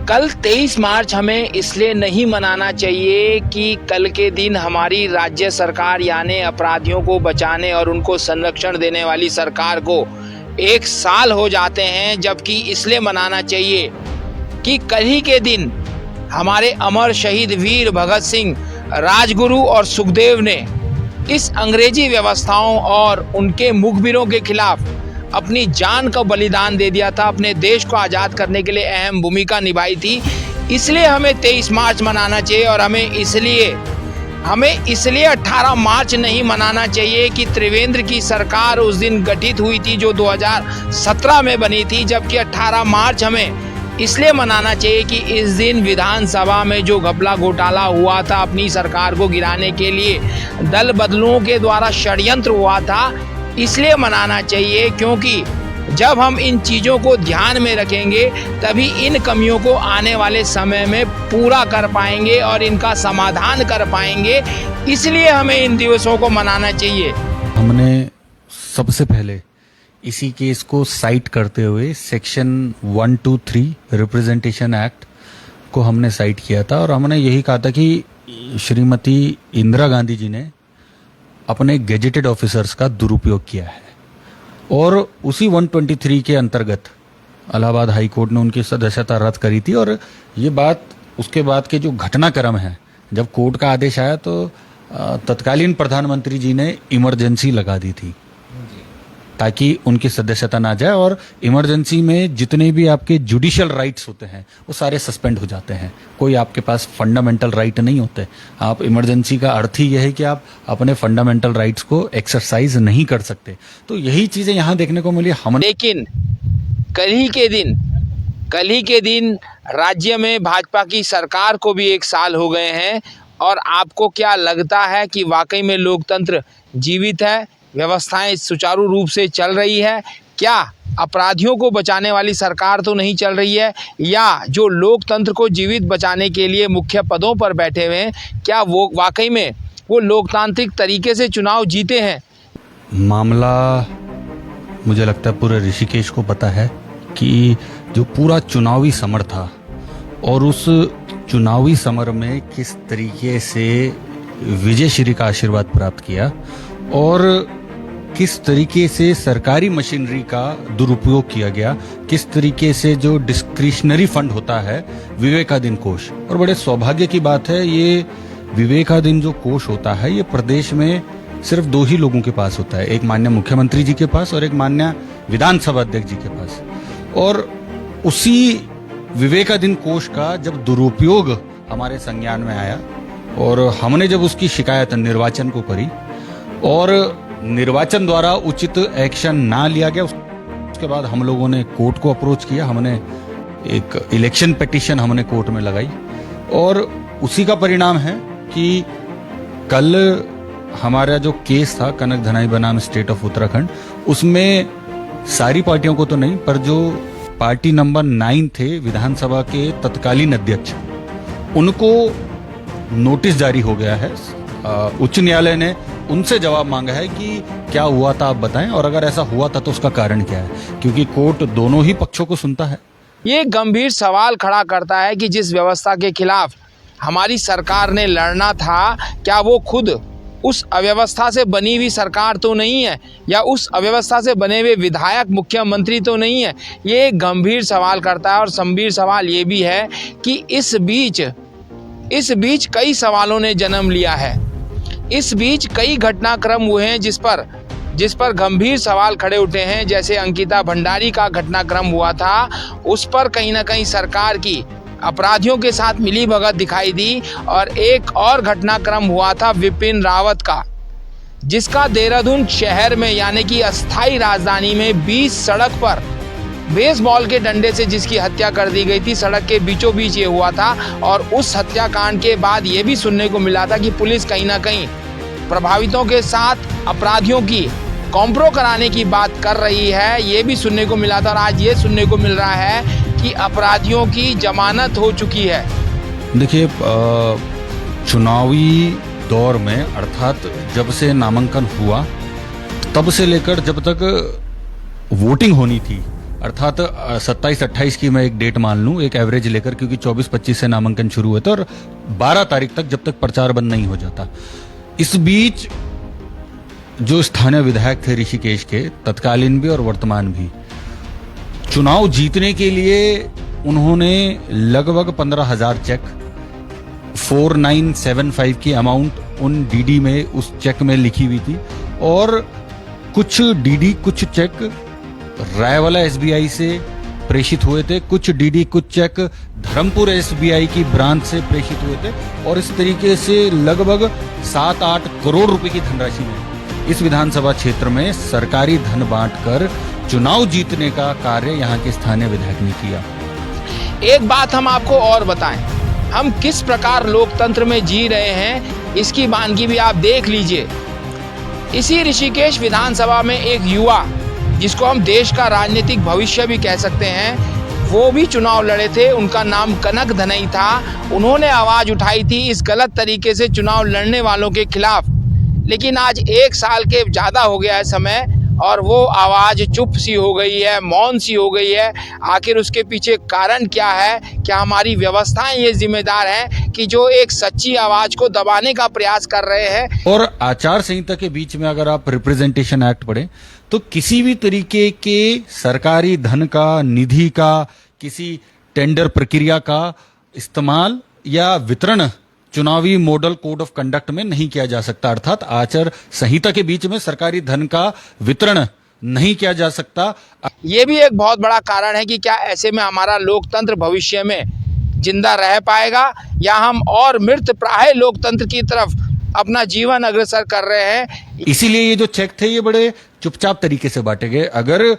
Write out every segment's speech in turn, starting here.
कल 23 मार्च हमें इसलिए नहीं मनाना चाहिए कि कल के दिन हमारी राज्य सरकार यानी अपराधियों को बचाने और उनको संरक्षण देने वाली सरकार को 1 साल हो जाते हैं, जबकि इसलिए मनाना चाहिए कि कल ही के दिन हमारे अमर शहीद वीर भगत सिंह, राजगुरु और सुखदेव ने इस अंग्रेजी व्यवस्थाओं और उनके मुखबिरों के खिलाफ अपनी जान का बलिदान दे दिया था, अपने देश को आज़ाद करने के लिए अहम भूमिका निभाई थी। इसलिए हमें 23 मार्च मनाना चाहिए और हमें इसलिए 18 मार्च नहीं मनाना चाहिए कि त्रिवेंद्र की सरकार उस दिन गठित हुई थी जो 2017 में बनी थी, जबकि 18 मार्च हमें इसलिए मनाना चाहिए कि इस दिन विधानसभा में जो घपला घोटाला हुआ था अपनी सरकार को गिराने के लिए दल बदलुओं के द्वारा षड्यंत्र हुआ था, इसलिए मनाना चाहिए क्योंकि जब हम इन चीज़ों को ध्यान में रखेंगे तभी इन कमियों को आने वाले समय में पूरा कर पाएंगे और इनका समाधान कर पाएंगे। इसलिए हमें इन दिवसों को मनाना चाहिए। हमने सबसे पहले इसी केस को साइट करते हुए सेक्शन 123 रिप्रेजेंटेशन एक्ट को हमने साइट किया था और हमने यही कहा था कि श्रीमती इंदिरा गांधी जी ने अपने गेजेटेड ऑफिसर्स का दुरुपयोग किया है और उसी 123 के अंतर्गत इलाहाबाद हाई कोर्ट ने उनकी सदस्यता रद्द करी थी। और ये बात उसके बाद के जो घटनाक्रम है, जब कोर्ट का आदेश आया तो तत्कालीन प्रधानमंत्री जी ने इमरजेंसी लगा दी थी ताकि उनकी सदस्यता ना जाए और इमरजेंसी में जितने भी आपके जुडिशियल राइट्स होते हैं वो सारे सस्पेंड हो जाते हैं। कोई आपके पास फंडामेंटल राइट नहीं होते। आप इमरजेंसी का अर्थ ही यह है कि आप अपने फंडामेंटल राइट्स को एक्सरसाइज नहीं कर सकते। तो यही चीजें यहाँ देखने को मिली। लेकिन कल ही के दिन राज्य में भाजपा की सरकार को भी 1 साल हो गए हैं और आपको क्या लगता है कि वाकई में लोकतंत्र जीवित है, व्यवस्थाएं सुचारू रूप से चल रही है? क्या अपराधियों को बचाने वाली सरकार तो नहीं चल रही है, या जो लोकतंत्र को जीवित बचाने के लिए मुख्य पदों पर बैठे हुए हैं, क्या वो वाकई में वो लोकतांत्रिक तरीके से चुनाव जीते हैं? मामला मुझे लगता है पूरे ऋषिकेश को पता है कि जो पूरा चुनावी समर था और उस चुनावी समर में किस तरीके से विजय श्री का आशीर्वाद प्राप्त किया और किस तरीके से सरकारी मशीनरी का दुरुपयोग किया गया, किस तरीके से जो डिस्क्रिशनरी फंड होता है विवेकाधीन कोष। और बड़े सौभाग्य की बात है, ये विवेकाधीन जो कोष होता है ये प्रदेश में सिर्फ 2 ही लोगों के पास होता है, एक माननीय मुख्यमंत्री जी के पास और एक माननीय विधानसभा अध्यक्ष जी के पास। और उसी विवेकाधीन कोष का जब दुरुपयोग हमारे संज्ञान में आया और हमने जब उसकी शिकायत निर्वाचन को करी और निर्वाचन द्वारा उचित एक्शन ना लिया गया, उसके बाद हम लोगों ने कोर्ट को अप्रोच किया। हमने एक इलेक्शन पिटीशन हमने कोर्ट में लगाई और उसी का परिणाम है कि कल हमारा जो केस था कनक धनाई बनाम स्टेट ऑफ उत्तराखंड, उसमें सारी पार्टियों को तो नहीं पर जो पार्टी नंबर 9 थे विधानसभा के तत्कालीन अध्यक्ष, उनको नोटिस जारी हो गया है। उच्च न्यायालय ने उनसे जवाब मांगा है कि क्या हुआ था आप बताएं और अगर ऐसा हुआ था तो उसका कारण क्या है, क्योंकि कोर्ट दोनों ही पक्षों को सुनता है। ये गंभीर सवाल खड़ा करता है कि जिस व्यवस्था के खिलाफ हमारी सरकार ने लड़ना था, क्या वो खुद उस अव्यवस्था से बनी हुई सरकार तो नहीं है, या उस अव्यवस्था से बने हुए विधायक मुख्यमंत्री तो नहीं है? ये एक गंभीर सवाल करता है। और गंभीर सवाल ये भी है कि इस बीच कई सवालों ने जन्म लिया है। इस बीच कई घटनाक्रम हुए हैं जिस पर गंभीर सवाल खड़े उठे हैं। जैसे अंकिता भंडारी का घटनाक्रम हुआ था, उस पर कहीं ना कहीं सरकार की अपराधियों के साथ मिलीभगत दिखाई दी। और एक और घटनाक्रम हुआ था विपिन रावत का, जिसका देहरादून शहर में यानी कि अस्थायी राजधानी में 20 सड़क पर बेसबॉल के डंडे से जिसकी हत्या कर दी गई थी, सड़क के बीचों बीच ये हुआ था। और उस हत्याकांड के बाद ये भी सुनने को मिला था कि पुलिस कहीं ना कहीं प्रभावितों के साथ अपराधियों की कॉम्प्रो कराने की बात कर रही है, ये भी सुनने को मिला था। और आज ये सुनने को मिल रहा है कि अपराधियों की जमानत हो चुकी है। देखिए, चुनावी दौर में अर्थात जब से नामांकन हुआ तब से लेकर जब तक वोटिंग होनी थी अर्थात 27-28 की मैं एक डेट मान लूं, एक एवरेज लेकर, क्योंकि 24-25 से नामांकन शुरू हुए थे और 12 तारीख तक जब तक प्रचार बंद नहीं हो जाता। इस बीच जो स्थानीय विधायक थे ऋषिकेश के, तत्कालीन भी और वर्तमान भी, चुनाव जीतने के लिए उन्होंने लगभग 15,000 चेक, 4975 की अमाउंट उन डीडी में, उस चेक में लिखी हुई थी, और कुछ डीडी, कुछ चेक रायवाला एसबीआई से प्रेषित हुए थे, कुछ डीडी, कुछ चेक धर्मपुर एसबीआई की ब्रांच से प्रेषित हुए थे, और इस तरीके से लगभग 7-8 करोड़ रुपए की धनराशि में इस विधानसभा क्षेत्र में सरकारी धन बांटकर चुनाव जीतने का कार्य यहाँ के स्थानीय विधायक ने किया। एक बात हम आपको और बताएं, हम किस प्रकार लोकतंत्र में जी रहे हैं इसकी वानगी भी आप देख लीजिए। इसी ऋषिकेश विधानसभा में एक युवा, जिसको हम देश का राजनीतिक भविष्य भी कह सकते हैं, वो भी चुनाव लड़े थे। उनका नाम कनक धनई था। उन्होंने आवाज़ उठाई थी इस गलत तरीके से चुनाव लड़ने वालों के खिलाफ। लेकिन आज 1 साल के ज़्यादा हो गया है समय, और वो आवाज़ चुप सी हो गई है, मौन सी हो गई है। आखिर उसके पीछे कारण क्या है? क्या हमारी व्यवस्थाएं ये जिम्मेदार हैं कि जो एक सच्ची आवाज़ को दबाने का प्रयास कर रहे हैं? और आचार संहिता के बीच में अगर आप रिप्रेजेंटेशन एक्ट पढ़ें तो किसी भी तरीके के सरकारी धन का, निधि का, किसी टेंडर प्रक्रिया का इस्तेमाल या वितरण चुनावी मॉडल कोड ऑफ कंडक्ट में नहीं किया जा सकता। अर्थात आचार संहिता के बीच में सरकारी धन का वितरण नहीं किया जा सकता। ये भी एक बहुत बड़ा कारण है कि क्या ऐसे में हमारा लोकतंत्र भविष्य में जिंदा रह पाएगा, या हम और मृत प्राय लोकतंत्र की तरफ अपना जीवन अग्रसर कर रहे हैं। इसीलिए ये जो चेक थे ये बड़े चुपचाप तरीके से बांटे गए। अगर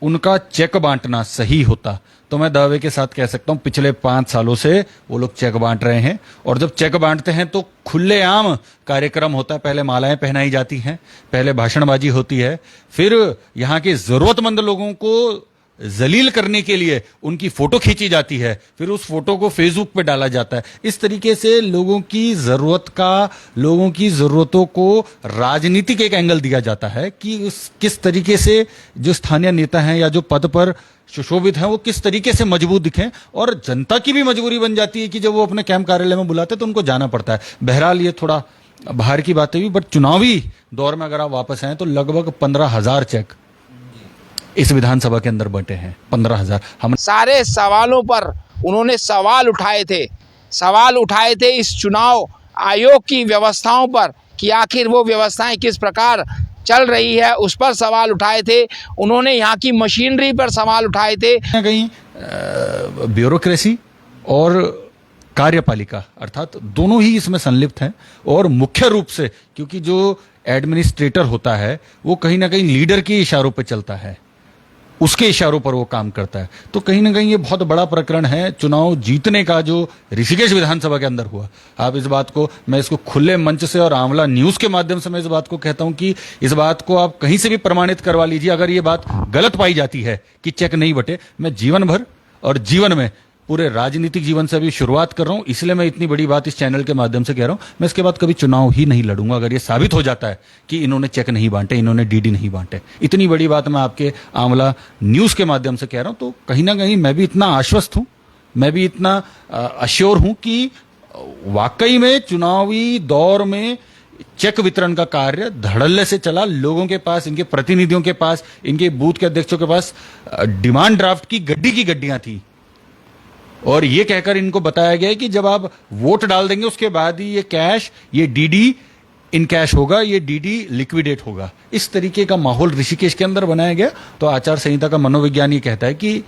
उनका चेक बांटना सही होता तो मैं दावे के साथ कह सकता हूं पिछले 5 सालों से वो लोग चेक बांट रहे हैं। और जब चेक बांटते हैं तो खुलेआम कार्यक्रम होता है। पहले मालाएं पहनाई जाती हैं, पहले भाषणबाजी होती है, फिर यहाँ के जरूरतमंद लोगों को जलील करने के लिए उनकी फोटो खींची जाती है, फिर उस फोटो को फेसबुक पे डाला जाता है। इस तरीके से लोगों की जरूरतों को राजनीतिक एक एंगल दिया जाता है कि किस तरीके से जो स्थानीय नेता हैं या जो पद पर सुशोभित हैं वो किस तरीके से मजबूत दिखें। और जनता की भी मजबूरी बन जाती है कि जब वो अपने कैंप कार्यालय में बुलाते हैं तो उनको जाना पड़ता है। बहरहाल ये थोड़ा बाहर की बातें भी, बट चुनावी दौर में अगर आप वापस आए तो लगभग 15,000 चेक इस विधानसभा के अंदर बंटे हैं। 15,000। हम सारे सवालों पर उन्होंने सवाल उठाए थे इस चुनाव आयोग की व्यवस्थाओं पर, कि आखिर वो व्यवस्थाएं किस प्रकार चल रही है, उस पर सवाल उठाए थे। उन्होंने यहाँ की मशीनरी पर सवाल उठाए थे। कहीं ब्यूरोक्रेसी और कार्यपालिका अर्थात दोनों ही इसमें संलिप्त हैं। और मुख्य रूप से क्योंकि जो एडमिनिस्ट्रेटर होता है वो कहीं ना कहीं लीडर के इशारों पर चलता है, उसके इशारों पर वो काम करता है। तो कहीं ना कहीं ये बहुत बड़ा प्रकरण है चुनाव जीतने का जो ऋषिकेश विधानसभा के अंदर हुआ। आप इस बात को, मैं इसको खुले मंच से और आंवला न्यूज के माध्यम से मैं इस बात को कहता हूं कि इस बात को आप कहीं से भी प्रमाणित करवा लीजिए। अगर ये बात गलत पाई जाती है कि चेक नहीं बटे, मैं जीवन भर और जीवन में पूरे राजनीतिक जीवन से अभी शुरुआत कर रहा हूं, इसलिए मैं इतनी बड़ी बात इस चैनल के माध्यम से कह रहा हूं। मैं इसके बाद कभी चुनाव ही नहीं लड़ूंगा अगर ये साबित हो जाता है कि इन्होंने चेक नहीं बांटे, इन्होंने डीडी नहीं बांटे। इतनी बड़ी बात मैं आपके आंवला न्यूज के माध्यम से कह रहा हूं। तो कहीं ना कहीं मैं भी इतना आश्वस्त हूं, मैं भी इतना अश्योर हूं कि वाकई में चुनावी दौर में चेक वितरण का कार्य धड़ल्ले से चला। लोगों के पास, इनके प्रतिनिधियों के पास, इनके बूथ के अध्यक्षों के पास डिमांड ड्राफ्ट की गड्डियां थी। और ये कहकर इनको बताया गया कि जब आप वोट डाल देंगे उसके बाद ही ये कैश, ये डीडी इन कैश होगा, ये डीडी लिक्विडेट होगा। इस तरीके का माहौल ऋषिकेश के अंदर बनाया गया। तो आचार संहिता का मनोविज्ञान ये कहता है कि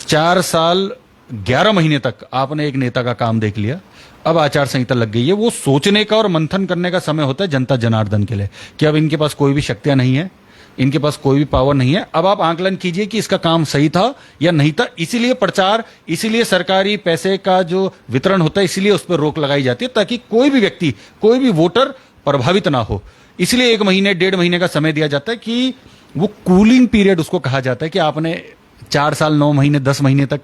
4 साल 11 महीने तक आपने एक नेता का काम देख लिया, अब आचार संहिता लग गई है। वो सोचने का और मंथन करने का समय होता है जनता जनार्दन के लिए कि अब इनके पास कोई भी शक्तियां नहीं है, इनके पास कोई भी पावर नहीं है। अब आप आंकलन कीजिए कि इसका काम सही था या नहीं था। इसीलिए प्रचार, इसीलिए सरकारी पैसे का जो वितरण होता है, इसीलिए उस पर रोक लगाई जाती है ताकि कोई भी व्यक्ति, कोई भी वोटर प्रभावित ना हो। इसलिए 1 महीने 1.5 महीने का समय दिया जाता है कि वो कूलिंग पीरियड उसको कहा जाता है कि आपने 4 साल 9 महीने 10 महीने तक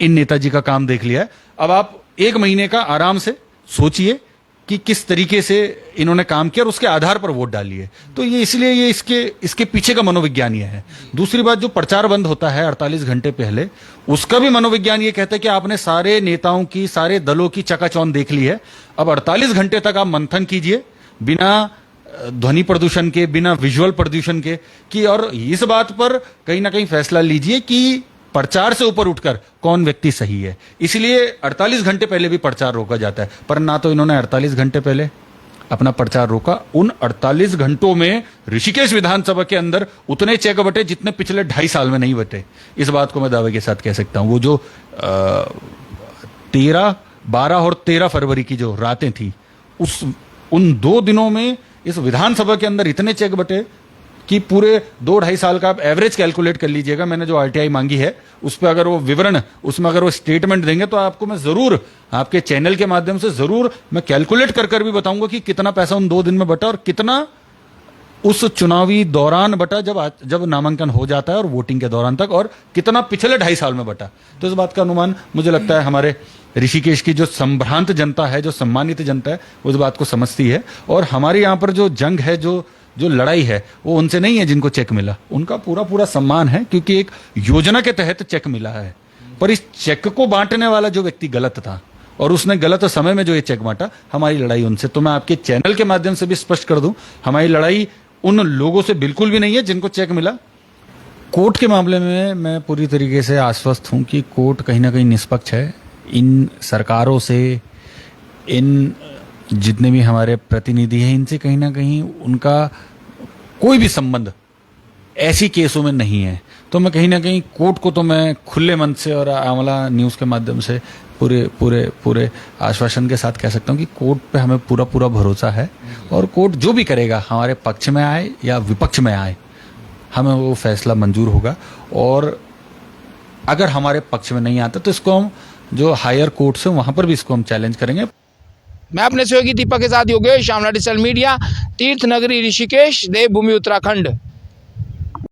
इन नेताजी का काम देख लिया है। अब आप 1 महीने का आराम से सोचिए कि किस तरीके से इन्होंने काम किया और उसके आधार पर वोट डाली है। तो ये इसलिए ये इसके पीछे का मनोविज्ञान ये है। दूसरी बात, जो प्रचार बंद होता है 48 घंटे पहले, उसका भी मनोविज्ञान ये कहता है कि आपने सारे नेताओं की, सारे दलों की चकाचौंध देख ली है, अब 48 घंटे तक आप मंथन कीजिए बिना ध्वनि प्रदूषण के, बिना विजुअल प्रदूषण के, कि और इस बात पर कहीं ना कहीं फैसला लीजिए कि प्रचार से ऊपर उठकर कौन व्यक्ति सही है। इसलिए 48 घंटे पहले भी प्रचार रोका जाता है, पर ना तो इन्होंने 48 घंटे पहले अपना प्रचार रोका, उन 48 घंटों में ऋषिकेश विधानसभा के अंदर उतने चेक बटे जितने पिछले 2.5 साल में नहीं बटे। इस बात को मैं दावे के साथ कह सकता हूं। वो जो 13, 12 और 13 फरवरी की जो रातें थी, उन 2 दिनों में इस विधानसभा के अंदर इतने चेक बटे कि पूरे 2-2.5 साल का आप एवरेज कैलकुलेट कर लीजिएगा। मैंने जो आरटीआई मांगी है उस पर अगर वो विवरण, उसमें अगर वो स्टेटमेंट देंगे तो आपको मैं जरूर आपके चैनल के माध्यम से जरूर मैं कैलकुलेट कर भी बताऊंगा कि कितना पैसा उन 2 दिन में बटा और कितना उस चुनावी दौरान बटा, जब नामांकन हो जाता है और वोटिंग के दौरान तक, और कितना पिछले 2.5 साल में बटा। तो इस बात का अनुमान मुझे लगता है हमारे ऋषिकेश की जो संभ्रांत जनता है, जो सम्मानित जनता है, उस बात को समझती है। और हमारे यहाँ पर जो जंग है, जो लड़ाई है, वो उनसे नहीं है जिनको चेक मिला, उनका पूरा सम्मान है, क्योंकि एक योजना के तहत चेक मिला है। पर इस चेक को बांटने वाला जो व्यक्ति गलत था और उसने गलत समय में जो ये चेक बांटा, हमारी लड़ाई उनसे, तो मैं आपके चैनल के माध्यम से भी स्पष्ट कर दूं, हमारी लड़ाई उन लोगों से बिल्कुल भी नहीं है जिनको चेक मिला। कोर्ट के मामले में मैं पूरी तरीके से आश्वस्त हूं कि कोर्ट कहीं ना कहीं निष्पक्ष है। इन सरकारों से, इन जितने भी हमारे प्रतिनिधि हैं, इनसे कहीं ना कहीं उनका कोई भी संबंध ऐसी केसों में नहीं है। तो मैं कहीं ना कहीं कोर्ट को तो मैं खुले मन से और आंवला न्यूज़ के माध्यम से पूरे आश्वासन के साथ कह सकता हूं कि कोर्ट पे हमें पूरा भरोसा है, और कोर्ट जो भी करेगा, हमारे पक्ष में आए या विपक्ष में आए, हमें वो फैसला मंजूर होगा। और अगर हमारे पक्ष में नहीं आता तो इसको हम जो हायर कोर्ट से, वहां पर भी इसको हम चैलेंज करेंगे। मैं अपने सहयोगी दीपक के साथ योगेश, आमला डिजिटल मीडिया, तीर्थ नगरी ऋषिकेश, देवभूमि उत्तराखंड।